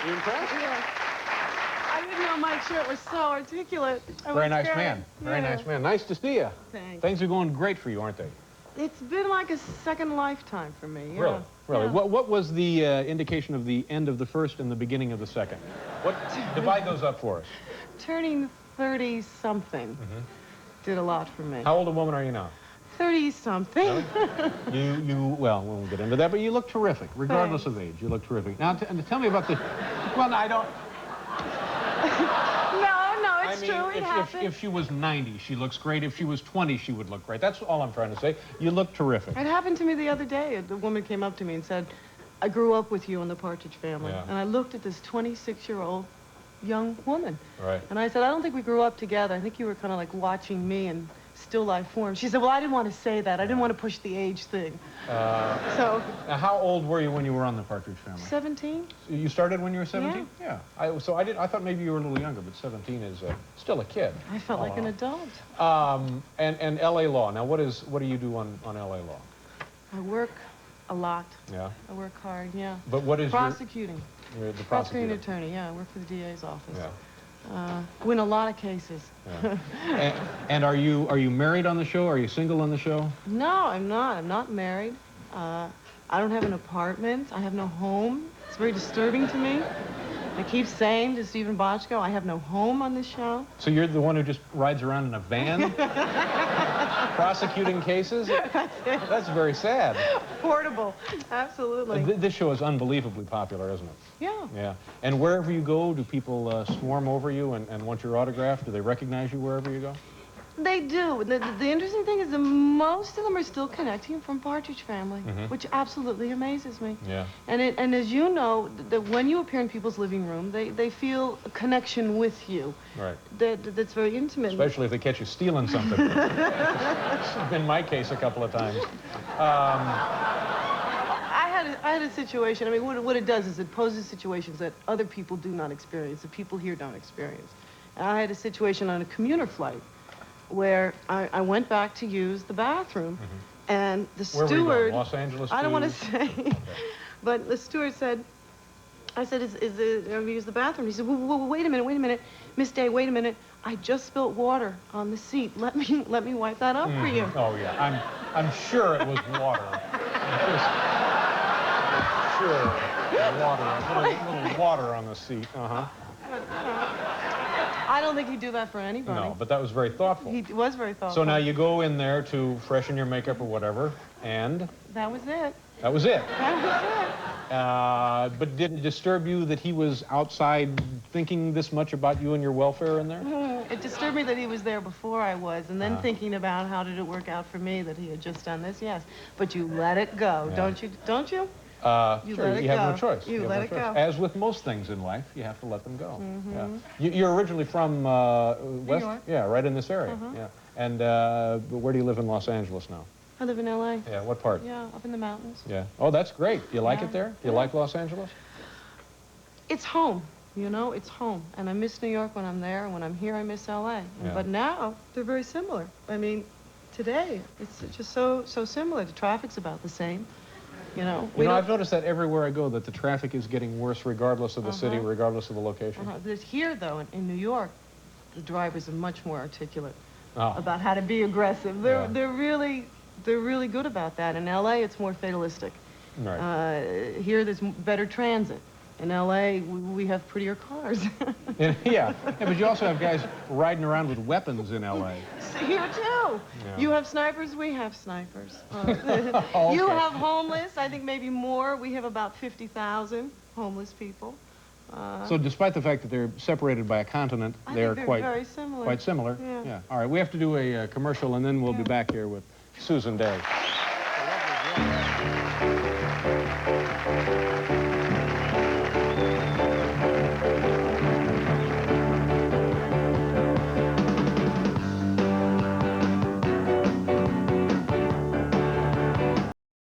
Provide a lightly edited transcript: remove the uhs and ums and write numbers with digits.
You impressed? Yeah. I didn't know my shirt was so articulate. Very nice man. Very nice man. Nice to see you. Thanks. Things are going great for you, aren't they? It's been like a second lifetime for me. Yeah. Really? Really? Yeah. What was the indication of the end of the first and the beginning of the second? What divide those up for us? Turning 30-something did a lot for me. How old a woman are you now? 30-something. Well, we won't get into that, but you look terrific, regardless of age. You look terrific. Now, tell me about the, well, I don't. No, it's true, it happened. If she was 90, she looks great. If she was 20, she would look great. That's all I'm trying to say. You look terrific. It happened to me the other day. The woman came up to me and said, I grew up with you in the Partridge Family. Yeah. And I looked at this 26-year-old young woman. Right. And I said, I don't think we grew up together. I think you were kind of like watching me in still life form. She said, well, I didn't want to say that. I didn't want to push the age thing. Now, how old were you when you were on the Partridge Family? 17. You started when you were 17? Yeah. I thought maybe you were a little younger, but 17 is still a kid. I felt like an adult. And L.A. Law. Now, what do you do on L.A. Law? I work a lot. Yeah. I work hard, yeah. But what is prosecuting? You're the Prosecuting prosecutor. attorney, yeah. I work for the DA's office. Yeah. Win a lot of cases. Yeah. and are you married on the show? Are you single on the show? No, I'm not. I'm not married. I don't have an apartment. I have no home. It's very disturbing to me. I keep saying to Stephen Bochco, I have no home on this show. So you're the one who just rides around in a van? Prosecuting cases? That's very sad. Portable, absolutely. This show is unbelievably popular, isn't it? Yeah. Yeah. And wherever you go, do people swarm over you and want your autograph? Do they recognize you wherever you go? They do. The interesting thing is that most of them are still connecting from Partridge Family, which absolutely amazes me. Yeah. And as you know, that when you appear in people's living room, they feel a connection with you. Right. That's very intimate. Especially if they catch you stealing something. It's been my case a couple of times. I had a situation. I mean, what it does is it poses situations that other people do not experience, that people here don't experience. And I had a situation on a commuter flight where I went back to use the bathroom, and the Where steward... were you going? Los Angeles I don't want to to- say, but the steward said, I said, have you used the bathroom? He said, wait a minute, Miss Day, wait a minute. I just spilt water on the seat. Let me wipe that up for you. Oh, yeah. I'm sure it was water. Sure, water. A little water on the seat. I don't think he'd do that for anybody. No, but that was very thoughtful. He was very thoughtful. So now you go in there to freshen your makeup or whatever, and That was it. that was it. That was it. But did it disturb you that he was outside thinking this much about you and your welfare in there? It disturbed me that he was there before I was, and then thinking about how did it work out for me that he had just done this. Yes, but you let it go, don't you? Don't you? Sure, let it you have go. no choice. You have let no it choice. go. As with most things in life, you have to let them go. Yeah. You're originally from West? New York. Yeah, right in this area. Yeah. And where do you live in Los Angeles now? I live in L.A. Yeah, what part? Yeah, up in the mountains. Yeah. Oh, that's great. Do you like Yeah. it there? Do you like Los Angeles? It's home, you know, it's home. And I miss New York when I'm there, and when I'm here, I miss L.A. Yeah. But now, they're very similar. I mean, today, it's just so similar. The traffic's about the same, you know. I've noticed that everywhere I go, that the traffic is getting worse regardless of the city, regardless of the location. There's here, though, in New York, the drivers are much more articulate Oh. about how to be aggressive. They're Yeah. they're really good about that. In L.A., it's more fatalistic. Right. Here, there's better transit. In L.A., we have prettier cars. Yeah, but you also have guys riding around with weapons in L.A. Here, too. Yeah. You have snipers, we have snipers. Okay. You have homeless, I think maybe more. We have about 50,000 homeless people. So despite the fact that they're separated by a continent, I they're think quite very similar. Quite similar? Yeah. All right, we have to do a commercial, and then we'll be back here with Susan Day.